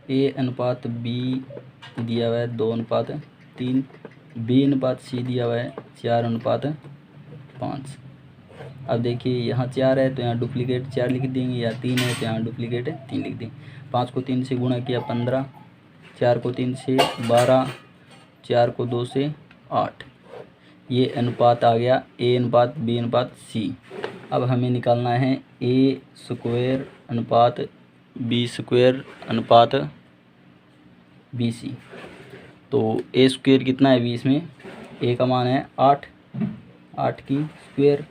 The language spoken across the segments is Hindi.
ए अनुपात बी दिया हुआ है 2:3, बी अनुपात सी दिया हुआ है 4:5। अब देखिए यहाँ 4 है तो यहाँ डुप्लीकेट 4 लिख देंगे, या 3 है तो यहाँ डुप्लीकेट 3 लिख देंगे। 5 को 3 से गुणा किया 15, 4 को 3 से 12, 4 को 2 से 8। ये अनुपात आ गया ए अनुपात बी अनुपात सी। अब हमें निकालना है ए स्क्वायर अनुपात बी स्क्वायर अनुपात बी सी। तो ए स्क्वायर कितना है 20 में, ए का मान है 8, 8 की स्क्वायर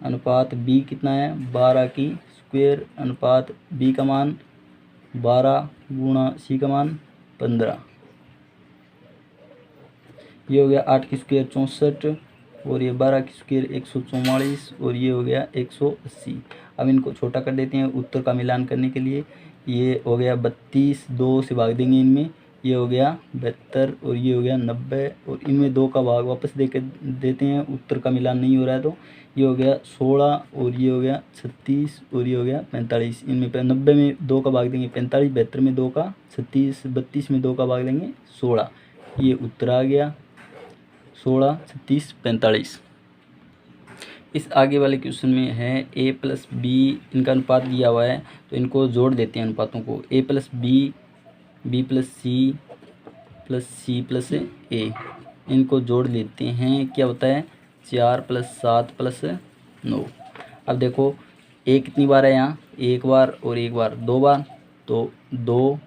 अनुपात बी कितना है 12 की स्क्वायर अनुपात बी का मान 12 गुणा सी का मान 15। ये हो गया 8 की स्क्वायर 64, और ये 12 की स्क्वायर 144, और ये हो गया 180। अब इनको छोटा कर देते हैं उत्तर का मिलान करने के लिए। ये हो गया 32, 2 से भाग देंगे इनमें, ये हो गया 72, और ये हो गया 90, और इनमें 2 का भाग वापस दे के देते हैं, उत्तर का मिलान नहीं हो रहा है तो ये हो गया 16, और ये हो गया 36, और ये हो गया 45। इनमें 90 में 2 का भाग देंगे 45, 72 में 2 का 36, 32 में 2 का भाग देंगे 16। ये उत्तर आ गया 16, 36, 45। इस आगे वाले क्वेश्चन में है ए प्लस बी, इनका अनुपात दिया हुआ है तो इनको जोड़ देते हैं अनुपातों को। A plus B, B plus C plus C plus A, इनको जोड़ लेते हैं। क्या होता है 4 + 7 + 9। अब देखो ए कितनी बार है यहाँ, एक बार और एक बार 2 बार, तो 2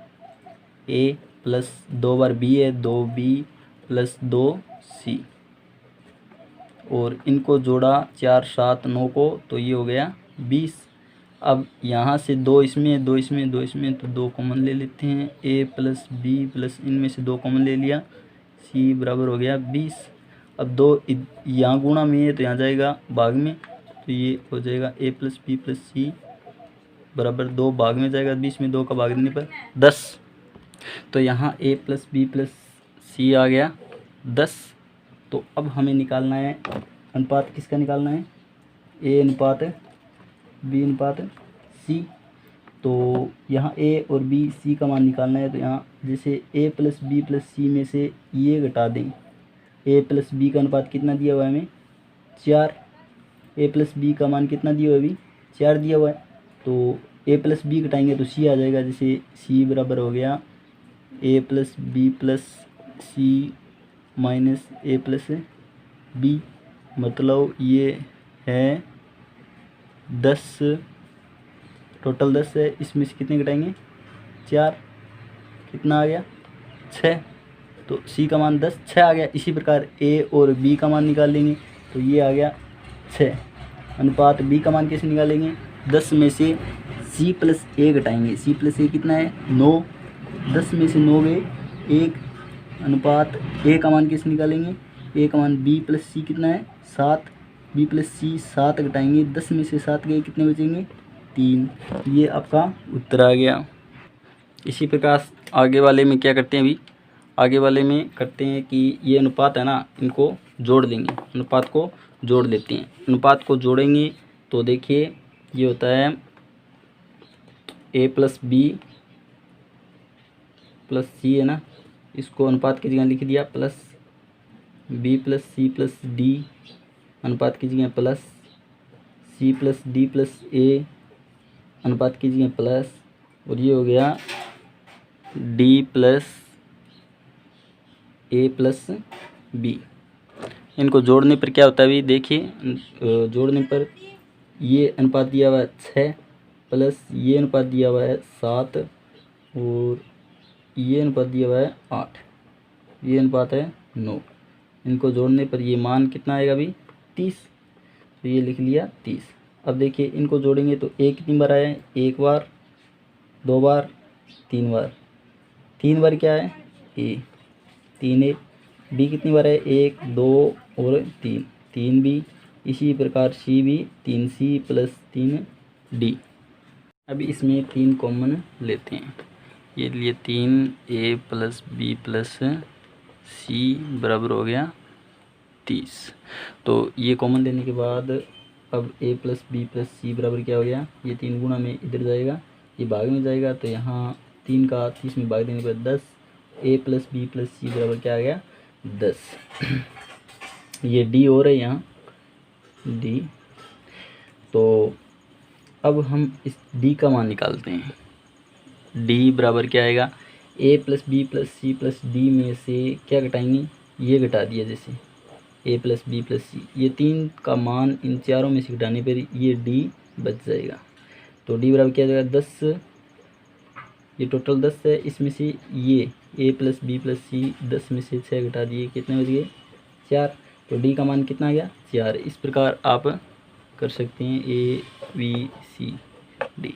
ए प्लस 2 बार बी है 2b प्लस 2c, और इनको जोड़ा 4, 7, 9 को, तो ये हो गया 20। अब यहाँ से 2 इसमें 2 इसमें 2 इसमें, तो 2 कॉमन ले लेते हैं। ए प्लस बी प्लस इनमें से 2 कॉमन ले लिया, सी बराबर हो गया 20। अब 2 यहाँ गुणा में है तो यहाँ जाएगा भाग में, तो ये हो जाएगा ए प्लस बी प्लस सी बराबर 2 भाग में जाएगा, 20 में 2 का भाग देने पर 10। तो यहाँ ए प्लस बी प्लस सी आ गया 10। तो अब हमें निकालना है अनुपात, किसका निकालना है, ए अनुपात बी अनुपात सी। तो यहाँ ए और बी सी का मान निकालना है, तो यहाँ जैसे ए प्लस बी प्लस सी में से ये घटा दें। ए प्लस बी का अनुपात कितना दिया हुआ है हमें 4, ए प्लस बी का मान कितना दिया हुआ है अभी 4 दिया हुआ है, तो ए प्लस बी घटाएंगे तो सी आ जाएगा। जैसे सी बराबर हो गया ए प्लस बी प्लस सी माइनस ए प्लस बी, मतलब ये है 10, टोटल 10 है, इसमें से कितने घटाएंगे 4, कितना आ गया 6, तो सी का मान 10, 6 आ गया। इसी प्रकार ए और बी का मान निकाल लेंगे, तो ये आ गया 6। अनुपात बी का मान कैसे निकालेंगे, 10 में से सी प्लस ए घटाएंगे, सी प्लस ए कितना है 9, 10 में से 9 गए 1, अनुपात ए का मान कैसे निकालेंगे, ए का मान बी प्लस सी कितना है 7, बी प्लस सी 7 घटाएंगे, 10 में से 7 गए कितने बचेंगे 3। ये आपका उत्तर आ गया। इसी प्रकार आगे वाले में क्या करते हैं, अभी आगे वाले में करते हैं कि ये अनुपात है ना, इनको जोड़ देंगे, अनुपात को जोड़ लेते हैं। अनुपात को जोड़ेंगे तो देखिए ये होता है A plus B plus C है ना, इसको अनुपात की जगह लिख दिया plus B plus C plus D, अनुपात की जगह plus C plus D plus A, अनुपात की जगह प्लस, और ये हो गया D plus A plus B. इनको जोड़ने पर क्या होता है अभी देखिए, जोड़ने पर ये अनुपात दिया हुआ है 6 प्लस ये अनुपात दिया हुआ है 7, और ये अनुपात दिया हुआ है 8, ये अनुपात है 9। इनको जोड़ने पर ये मान कितना आएगा अभी 30, तो ये लिख लिया 30। अब देखिए इनको जोड़ेंगे तो ए कितनी बार आया है, 1 बार 2 बार 3 बार, 3 बार क्या है ए 3 ए, बी कितनी बार है 1 2 और 3, 3 बी, इसी प्रकार सी भी 3 सी प्लस 3 डी। अभी इसमें 3 कॉमन लेते हैं, ये लिए 3 ए प्लस बी प्लस सी बराबर हो गया 30। तो ये कॉमन लेने के बाद अब ए प्लस बी प्लस सी बराबर क्या हो गया, ये 3 गुणा में इधर जाएगा, ये भाग में जाएगा, तो यहाँ 3 का 30 में भाग देने पर 10, a प्लस बी प्लस सी बराबर क्या आ गया 10। ये डी और है यहाँ डी। तो अब हम इस डी का मान निकालते हैं। डी बराबर क्या आएगा, a plus B plus C plus D में से क्या घटाएंगे, ये घटा दिया जैसे a plus B plus C, ये 3 का मान इन चारों में से घटाने पर ये डी बच जाएगा। तो डी बराबर क्या आ जाएगा 10, ये टोटल 10 है, इसमें से ये a प्लस बी प्लस सी 10 में से 6 घटा दिए, कितने बच गए 4। तो डी का मान कितना आ गया 4। इस प्रकार आप कर सकते हैं ABCD।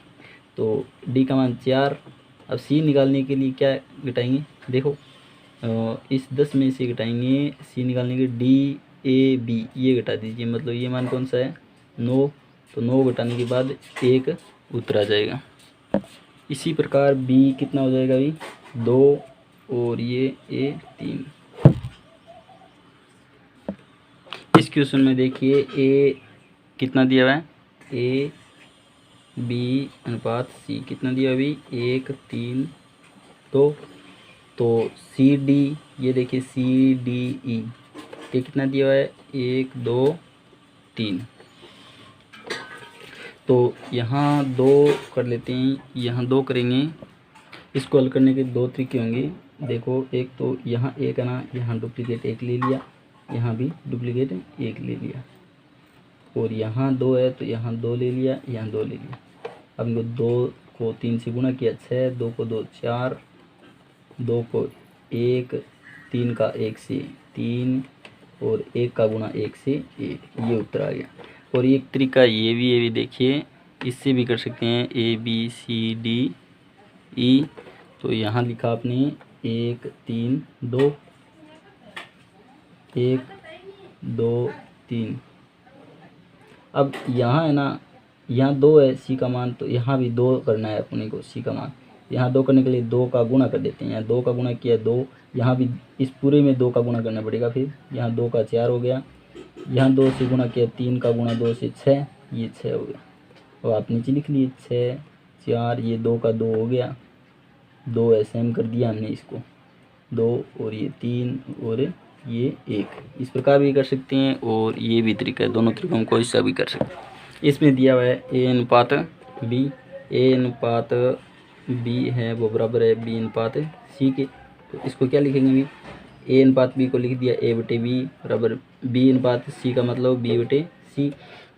तो डी का मान 4। अब सी निकालने के लिए क्या घटाएंगे, देखो इस 10 में से घटाएंगे सी निकालने के DAB, ये घटा दीजिए, मतलब ये मान कौन सा है 9। तो 9 घटाने के बाद 1 उत्तर आ जाएगा। इसी प्रकार बी कितना हो जाएगा अभी 2 और ये ए 3। इस क्वेश्चन में देखिए ए कितना दिया हुआ है, ए बी अनुपात सी कितना दिया अभी 1 3 2। तो सी डी, ये देखिए सी डी ई ये कितना दिया हुआ है 1 2 3। तो यहाँ 2 कर लेते हैं, यहाँ 2 करेंगे। इसको हल करने के 2 तरीके होंगे। देखो एक तो यहाँ 1 है ना, यहाँ डुप्लीकेट 1 ले लिया, यहाँ भी डुप्लीकेट 1 ले लिया, और यहाँ 2 है तो यहाँ 2 ले लिया, यहाँ 2 ले लिया। अब इनको 2 को 3 से गुणा किया 6, 2 को 2 4, 2 को 1, 3 का 1 से 3 और 1 का गुणा 1 से 1, ये उत्तर आ गया। और एक तरीका ये भी देखिए, इससे भी कर सकते हैं ABCDE। तो यहाँ लिखा आपने 1 3 2, 1 2 3। अब यहाँ है ना, यहाँ 2 है सी का मान, तो यहाँ भी 2 करना है अपने को सी का मान। यहाँ 2 करने के लिए 2 का गुणा कर देते हैं, यहाँ 2 का गुणा किया 2, यहाँ भी इस पूरे में 2 का गुणा करना पड़ेगा। फिर यहाँ 2 का 4 हो गया, यहाँ 2 से गुणा किया 3 का गुणा 2 से 6, ये 6 हो गया। और आप नीचे लिख लिए 6 4, ये 2 का 2 हो गया, 2 ऐसे हम कर दिया हमने इसको 2, और ये 3 और ये 1। इस प्रकार भी कर सकते हैं, और ये भी तरीका है, दोनों तरीकों को इससे भी कर सकते हैं। इसमें दिया हुआ है ए अनुपात बी, ए अनुपात बी है वो बराबर है बी अनुपात सी के। तो इसको क्या लिखेंगे अभी, ए अनुपात बी को लिख दिया ए बटे बी बराबर बी अनुपात सी का मतलब बी बटे सी।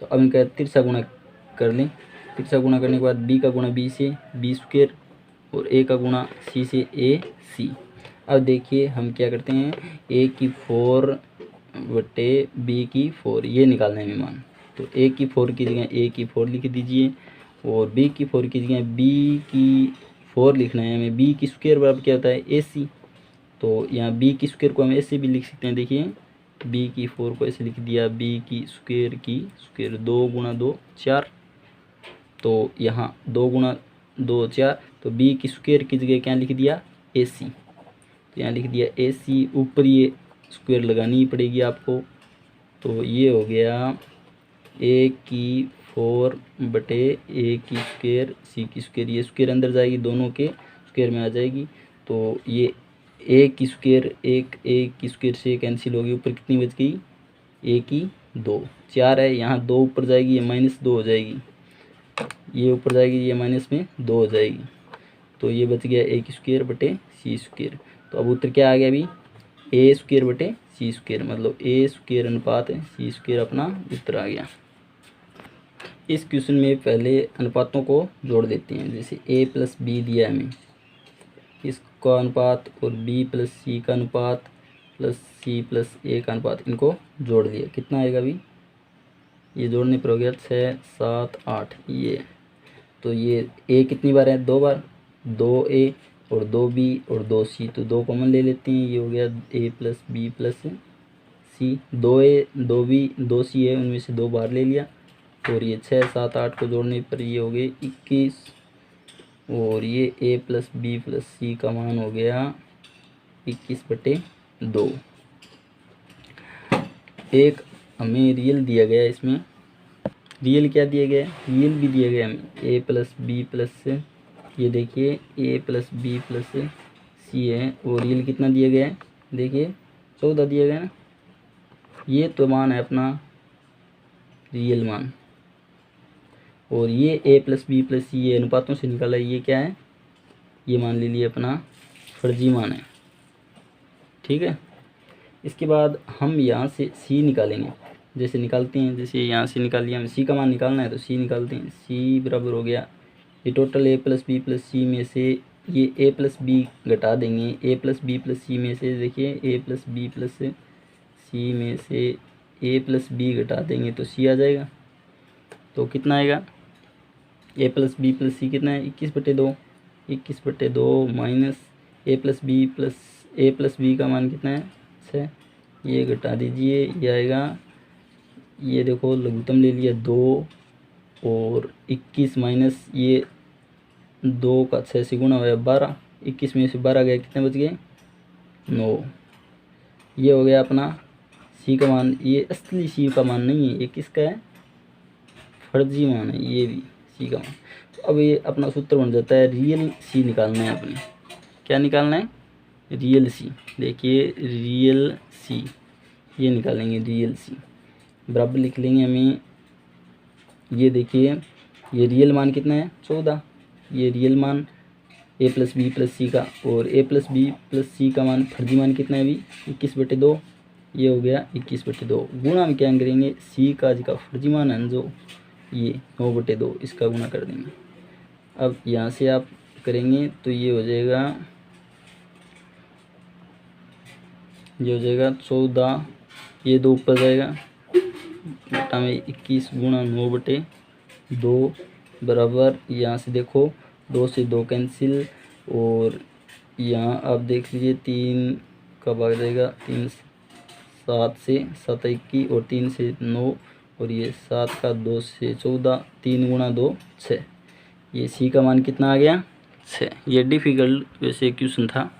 तो अब इनका तिरछा गुणा कर लें, तिरछा गुणा करने के बाद बी का गुणा बी से बी स्क्वायर और ए का गुणा सी से ए सी। अब देखिए हम क्या करते हैं, ए की 4 बटे बी की 4 ये निकालना है मान। तो ए की 4 की जगह ए की 4 लिख दीजिए, और बी की 4 की जगह बी की 4 लिखना है हमें। बी की स्क्वायर बराबर क्या होता है ए सी। तो यहाँ बी की स्क्वायर को हम ऐसे भी लिख सकते हैं, देखिए बी की 4 को ऐसे लिख दिया, बी की स्क्वायर 2 गुणा 2 4। तो यहाँ 2 गुणा 2 4, तो बी की स्क्वायर की जगह क्या लिख दिया ए सी। तो यहाँ लिख दिया ए सी, ऊपर ये स्क्वायर लगानी ही पड़ेगी आपको। तो ये हो गया ए की 4 बटे ए की स्क्वायर सी की स्क्वायर, ये स्क्वायर अंदर जाएगी, दोनों के स्क्वायर में आ जाएगी। तो ये ए की स्क्वायर एक ए की स्क्वायर से कैंसिल होगी, ऊपर कितनी बच गई ए की 2 4 है, यहाँ 2 ऊपर जाएगी, ये -2 हो जाएगी, ये ऊपर जाएगी, ये माइनस में 2 हो जाएगी। तो ये बच गया ए की स्क्वायर बटे सी स्क्वायर। तो अब उत्तर क्या आ गया अभी ए स्क्वायर बटे सी स्क्वायर, मतलब ए स्क्वायर अनुपात सी स्क्वायर अपना उत्तर आ गया। इस क्वेश्चन में पहले अनुपातों को जोड़ देते हैं। जैसे ए प्लस बी दिया हमें, इसका अनुपात, और बी प्लस सी का अनुपात प्लस सी प्लस ए का अनुपात, इनको जोड़ दिया, कितना आएगा अभी, ये जोड़ने पर हो गया 6 7 8 ये। तो ये ए कितनी बार है 2 बार, 2 ए और 2 बी और 2 सी, तो 2 कॉमन ले लेते हैं, ये हो गया ए प्लस बी प्लस सी। 2 ए 2 बी 2 सी है, उनमें से 2 बाहर ले लिया, और ये 6 7 8 को जोड़ने पर ये हो गए 21, और ये ए प्लस बी प्लस सी का मान हो गया 21/2। एक हमें रियल दिया गया, इसमें रियल क्या दिया गया है, रियल भी दिया गया हमें ए प्लस बी प्लस ये देखिए a plus B plus C है और रियल कितना दिया गया है, देखिए 14 दिया गया है ना। ये तो मान है अपना रियल मान, और ये a plus B plus C ये अनुपातों से निकाला है, ये क्या है, ये मान लीजिए अपना फर्जी मान है। ठीक है, इसके बाद हम यहाँ से c निकालेंगे, जैसे निकालते हैं, जैसे यहाँ से निकाल लिया, हम c का मान निकालना है तो c निकालते हैं। c बराबर हो गया, ये total a plus B plus C में से ये a प्लस बी घटा देंगे, a plus B plus C में से देखिए a plus B plus C में से a प्लस बी घटा देंगे तो c आ जाएगा। तो कितना आएगा, a प्लस बी प्लस सी कितना है 21/2, 21/2 माइनस a प्लस बी का मान कितना है 6, ये घटा दीजिए, ये आएगा, ये देखो लघुत्तम ले लिया 2 और 21 माइनस ये 2 का 6 से गुणा हुआ 12, 21 में से 12 गया, कितने बच गए 9। ये हो गया अपना सी का मान। ये असली सी का मान नहीं है, ये किसका है, फर्जी मान है, ये भी सी का मान। तो अब ये अपना सूत्र बन जाता है, रियल सी निकालना है अपने, क्या निकालना है, रियल सी। देखिए रियल सी, ये निकालेंगे रियल सी, बराबर लिख लेंगे हमें, ये देखिए ये रियल मान कितना है 14, ये रियल मान a प्लस बी प्लस सी का, और a प्लस बी प्लस सी का मान फर्जी मान कितना है अभी 21/2, ये हो गया 21/2 गुणा हम क्या करेंगे, सी का जिसका फर्जी मान है जो ये 9/2 इसका गुणा कर देंगे। अब यहाँ से आप करेंगे तो ये हो जाएगा, ये हो जाएगा 14, ये 2 ऊपर जाएगा, घटा में 21 गुणा 9/2 बराबर, यहाँ से देखो 2 से 2 कैंसिल, और यहाँ आप देख लीजिए 3 का भाग जाएगा, 3 7 से 7 21 और 3 से 9, और ये 7 का 2 से 14, 3 गुणा 2 6, ये सी का मान कितना आ गया 6। ये डिफ़िकल्ट वैसे क्वेश्चन था।